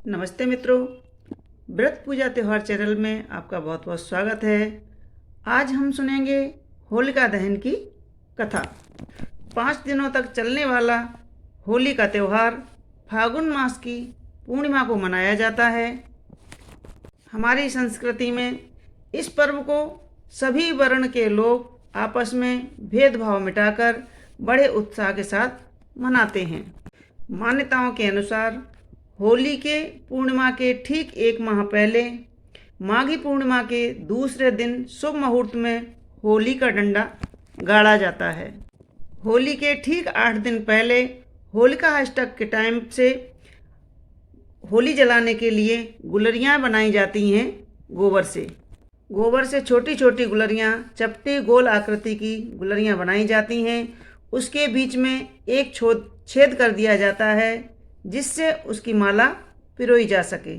नमस्ते मित्रों, व्रत पूजा त्यौहार चैनल में आपका बहुत बहुत स्वागत है। आज हम सुनेंगे होलिका दहन की कथा। 5 दिनों तक चलने वाला होली का त्यौहार फागुन मास की पूर्णिमा को मनाया जाता है। हमारी संस्कृति में इस पर्व को सभी वर्ण के लोग आपस में भेदभाव मिटाकर बड़े उत्साह के साथ मनाते हैं। मान्यताओं के अनुसार होली के पूर्णिमा के ठीक 1 माह पहले माघी पूर्णिमा के दूसरे दिन शुभ मुहूर्त में होली का डंडा गाड़ा जाता है। होली के ठीक 8 दिन पहले होलिका अष्टक के टाइम से होली जलाने के लिए गुलरियाँ बनाई जाती हैं गोबर से। गोबर से छोटी छोटी गुलरियाँ, चपटी गोल आकृति की गुलरियाँ बनाई जाती हैं। उसके बीच में एक छेद कर दिया जाता है जिससे उसकी माला पिरोई जा सके।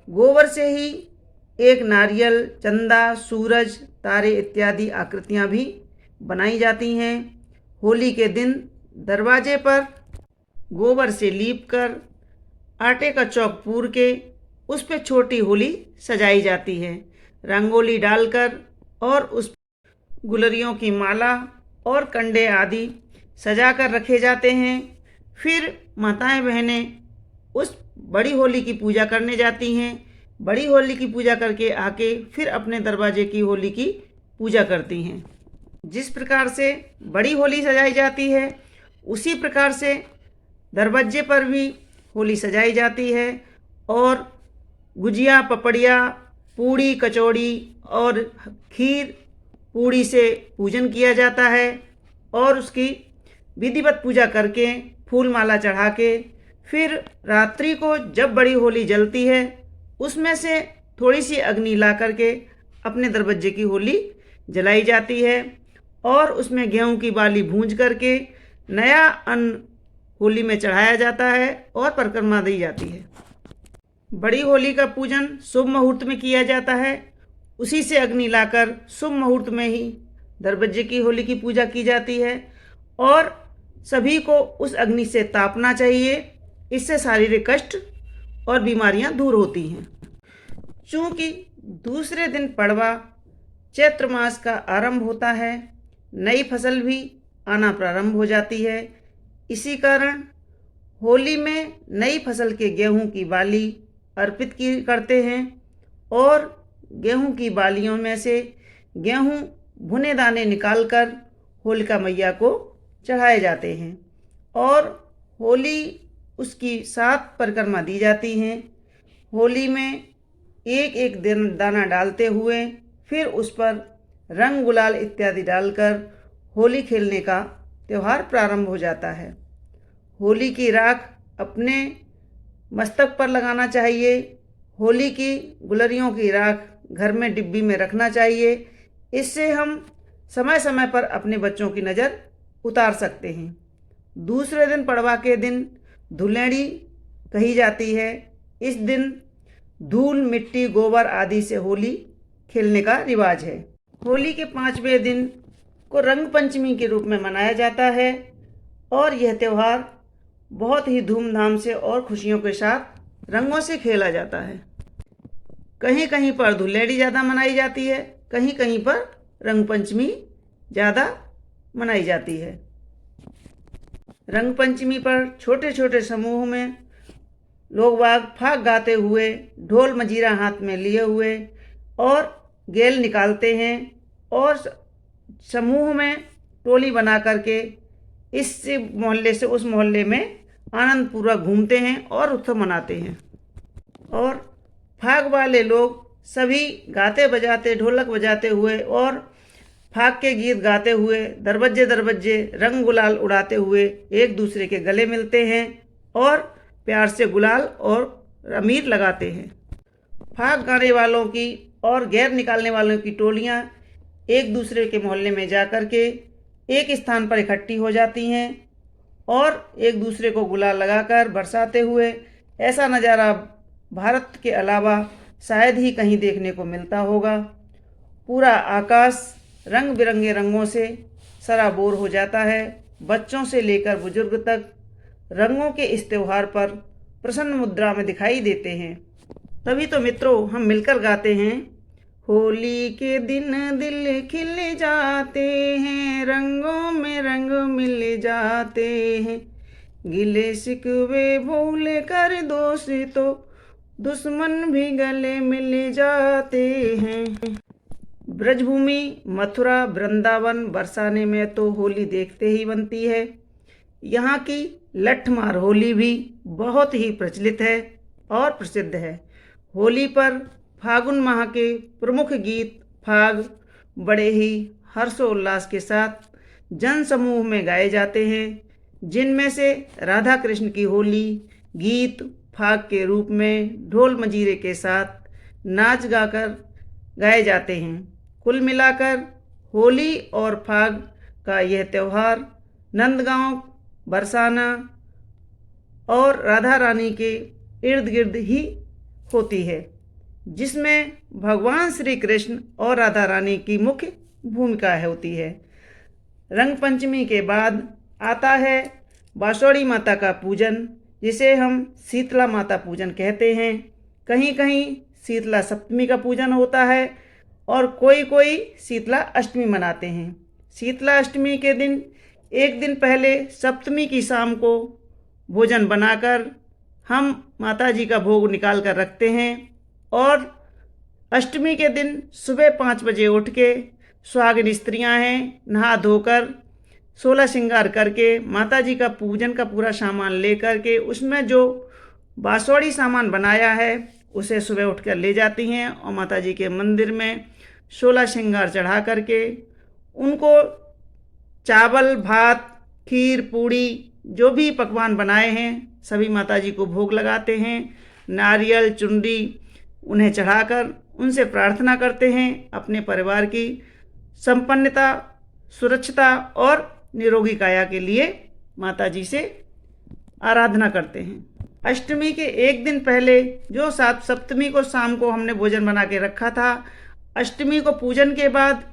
गोबर से ही एक नारियल, चंदा, सूरज, तारे इत्यादि आकृतियाँ भी बनाई जाती हैं। होली के दिन दरवाजे पर गोबर से लीपकर आटे का चौक पूर के उस पर छोटी होली सजाई जाती है। रंगोली डालकर और उस गुलरियों की माला और कंडे आदि सजा कर रखे जाते हैं। फिर माताएं बहनें उस बड़ी होली की पूजा करने जाती हैं। बड़ी होली की पूजा करके आके फिर अपने दरवाजे की होली की पूजा करती हैं। जिस प्रकार से बड़ी होली सजाई जाती है उसी प्रकार से दरवाजे पर भी होली सजाई जाती है और गुजिया, पपड़िया, पूड़ी, कचौड़ी और खीर पूड़ी से पूजन किया जाता है और उसकी विधिवत पूजा करके फूल माला चढ़ा के फिर रात्रि को जब बड़ी होली जलती है उसमें से थोड़ी सी अग्नि ला करके अपने दरवाजे की होली जलाई जाती है और उसमें गेहूं की बाली भूंज करके नया अन्न होली में चढ़ाया जाता है और परिक्रमा दी जाती है। बड़ी होली का पूजन शुभ मुहूर्त में किया जाता है। उसी से अग्नि लाकर शुभ मुहूर्त में ही दरवाजे की होली की पूजा की जाती है और सभी को उस अग्नि से तापना चाहिए। इससे शारीरिक कष्ट और बीमारियां दूर होती हैं। चूँकि दूसरे दिन पड़वा चैत्र मास का आरंभ होता है, नई फसल भी आना प्रारंभ हो जाती है। इसी कारण होली में नई फसल के गेहूं की बाली अर्पित की करते हैं और गेहूं की बालियों में से गेहूं भुने दाने निकालकर होलिका मैया को चढ़ाए जाते हैं और होली उसकी 7 परिक्रमा दी जाती हैं। होली में एक एक दिन दाना डालते हुए फिर उस पर रंग गुलाल इत्यादि डालकर होली खेलने का त्यौहार प्रारंभ हो जाता है। होली की राख अपने मस्तक पर लगाना चाहिए। होली की गुलरियों की राख घर में डिब्बी में रखना चाहिए। इससे हम समय समय पर अपने बच्चों की नज़र उतार सकते हैं। दूसरे दिन पड़वा के दिन धुलेड़ी कही जाती है। इस दिन धूल, मिट्टी, गोबर आदि से होली खेलने का रिवाज है। होली के 5वें दिन को रंग पंचमी के रूप में मनाया जाता है और यह त्यौहार बहुत ही धूमधाम से और खुशियों के साथ रंगों से खेला जाता है। कहीं कहीं पर धुलेड़ी ज़्यादा मनाई जाती है, कहीं कहीं पर रंग पंचमी ज़्यादा मनाई जाती है। रंग पंचमी पर छोटे छोटे समूह में लोग बाग फाग गाते हुए, ढोल मजीरा हाथ में लिए हुए और गेल निकालते हैं और समूह में टोली बना करके इस मोहल्ले से उस मोहल्ले में आनंद पूर्वक घूमते हैं और उत्सव मनाते हैं। और फाग वाले लोग सभी गाते बजाते, ढोलक बजाते हुए और फाग के गीत गाते हुए दरवाजे दरवाजे रंग गुलाल उड़ाते हुए एक दूसरे के गले मिलते हैं और प्यार से गुलाल और अमीर लगाते हैं। फाग गाने वालों की और गैर निकालने वालों की टोलियां एक दूसरे के मोहल्ले में जा कर के एक स्थान पर इकट्ठी हो जाती हैं और एक दूसरे को गुलाल लगाकर बरसाते हुए। ऐसा नज़ारा भारत के अलावा शायद ही कहीं देखने को मिलता होगा। पूरा आकाश रंग बिरंगे रंगों से सराबोर हो जाता है। बच्चों से लेकर बुजुर्ग तक रंगों के इस त्यौहार पर प्रसन्न मुद्रा में दिखाई देते हैं। तभी तो मित्रों हम मिलकर गाते हैं, होली के दिन दिल खिल जाते हैं, रंगों में रंग मिल जाते हैं, गिले शिकवे भूल कर दोस्तों दुश्मन भी गले मिल जाते हैं। ब्रजभूमि, मथुरा, वृंदावन, बरसाने में तो होली देखते ही बनती है। यहाँ की लठमार होली भी बहुत ही प्रचलित है और प्रसिद्ध है। होली पर फागुन माह के प्रमुख गीत फाग बड़े ही हर्षोल्लास के साथ जन समूह में गाए जाते हैं, जिनमें से राधा कृष्ण की होली गीत फाग के रूप में ढोल मंजीरे के साथ नाच गाकर गाए जाते हैं। कुल मिलाकर होली और फाग का यह त्यौहार नंदगांव, बरसाना और राधा रानी के इर्द गिर्द ही होती है, जिसमें भगवान श्री कृष्ण और राधा रानी की मुख्य भूमिका होती है। रंग पंचमी के बाद आता है बांसुरी माता का पूजन, जिसे हम शीतला माता पूजन कहते हैं। कहीं कहीं शीतला सप्तमी का पूजन होता है और कोई शीतला अष्टमी मनाते हैं। शीतला अष्टमी के दिन एक दिन पहले सप्तमी की शाम को भोजन बनाकर हम माता जी का भोग निकाल कर रखते हैं और अष्टमी के दिन सुबह 5 बजे उठ के सुहागिन स्त्रियां हैं नहा धोकर 16 श्रृंगार करके माता जी का पूजन का पूरा सामान लेकर के उसमें जो बांसुरी सामान बनाया है उसे सुबह उठकर ले जाती हैं और माता जी के मंदिर में 16 श्रृंगार चढ़ा करके उनको चावल, भात, खीर, पूड़ी जो भी पकवान बनाए हैं सभी माता जी को भोग लगाते हैं। नारियल, चुनरी उन्हें चढ़ाकर उनसे प्रार्थना करते हैं, अपने परिवार की संपन्नता, सुरक्षता और निरोगी काया के लिए माता जी से आराधना करते हैं। अष्टमी के एक दिन पहले जो सप्तमी को शाम को हमने भोजन बना के रखा था, अष्टमी को पूजन के बाद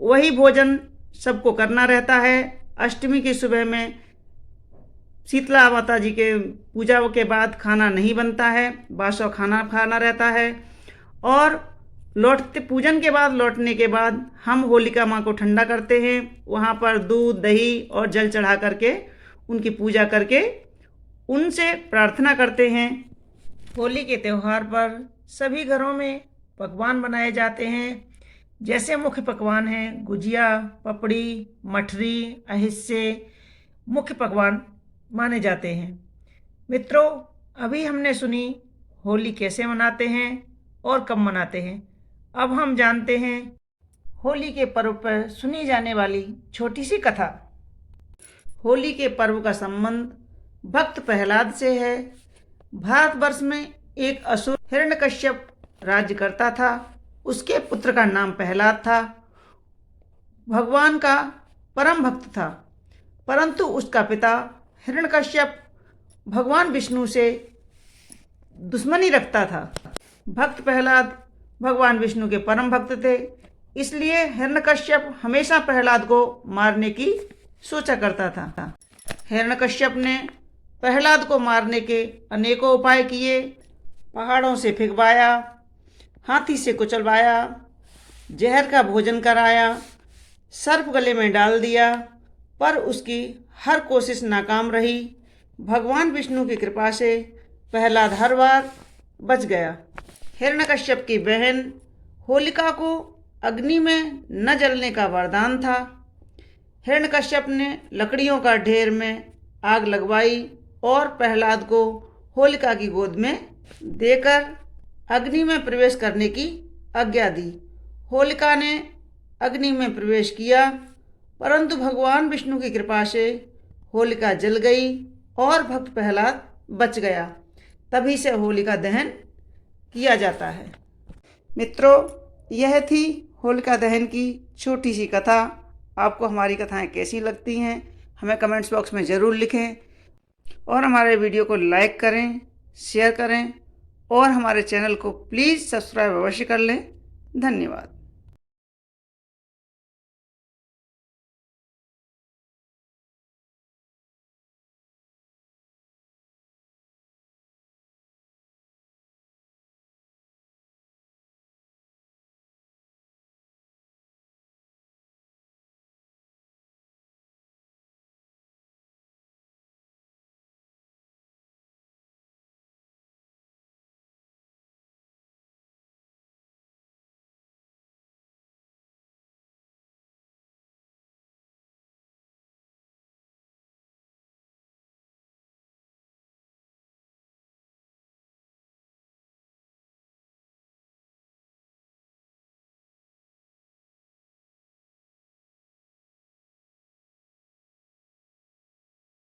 वही भोजन सबको करना रहता है। अष्टमी की सुबह में शीतला माता जी के पूजा के बाद खाना नहीं बनता है, बासा खाना खाना रहता है और पूजन के बाद लौटने के बाद हम होलिका माँ को ठंडा करते हैं। वहाँ पर दूध, दही और जल चढ़ा करके उनकी पूजा करके उनसे प्रार्थना करते हैं। होली के त्यौहार पर सभी घरों में पकवान बनाए जाते हैं, जैसे मुख्य पकवान हैं गुजिया, पपड़ी, मठरी, अहिस्से मुख्य पकवान माने जाते हैं। मित्रों, अभी हमने सुनी होली कैसे मनाते हैं और कब मनाते हैं। अब हम जानते हैं होली के पर्व पर सुनी जाने वाली छोटी सी कथा। होली के पर्व का संबंध भक्त प्रहलाद से है। भारतवर्ष में एक असुर हिरण्यकश्यप राज्य करता था। उसके पुत्र का नाम प्रहलाद था। भगवान का परम भक्त था, परंतु उसका पिता हिरण्यकश्यप भगवान विष्णु से दुश्मनी रखता था। भक्त प्रहलाद भगवान विष्णु के परम भक्त थे, इसलिए हिरण्यकश्यप हमेशा प्रहलाद को मारने की सोचा करता था। हिरण्यकश्यप ने प्रहलाद को मारने के अनेकों उपाय किए। पहाड़ों से फेंकवाया, हाथी से कुचलवाया, जहर का भोजन कराया, सर्प गले में डाल दिया, पर उसकी हर कोशिश नाकाम रही। भगवान विष्णु की कृपा से प्रहलाद हर बार बच गया। हिरण्यकश्यप की बहन होलिका को अग्नि में न जलने का वरदान था। हिरण्यकश्यप ने लकड़ियों का ढेर में आग लगवाई और प्रहलाद को होलिका की गोद में देकर अग्नि में प्रवेश करने की आज्ञा दी। होलिका ने अग्नि में प्रवेश किया, परंतु भगवान विष्णु की कृपा से होलिका जल गई और भक्त प्रहलाद बच गया। तभी से होलिका दहन किया जाता है। मित्रों, यह थी होलिका दहन की छोटी सी कथा। आपको हमारी कथाएं कैसी लगती हैं हमें कमेंट्स बॉक्स में ज़रूर लिखें और हमारे वीडियो को लाइक करें, शेयर करें और हमारे चैनल को प्लीज़ सब्सक्राइब अवश्य कर लें। धन्यवाद।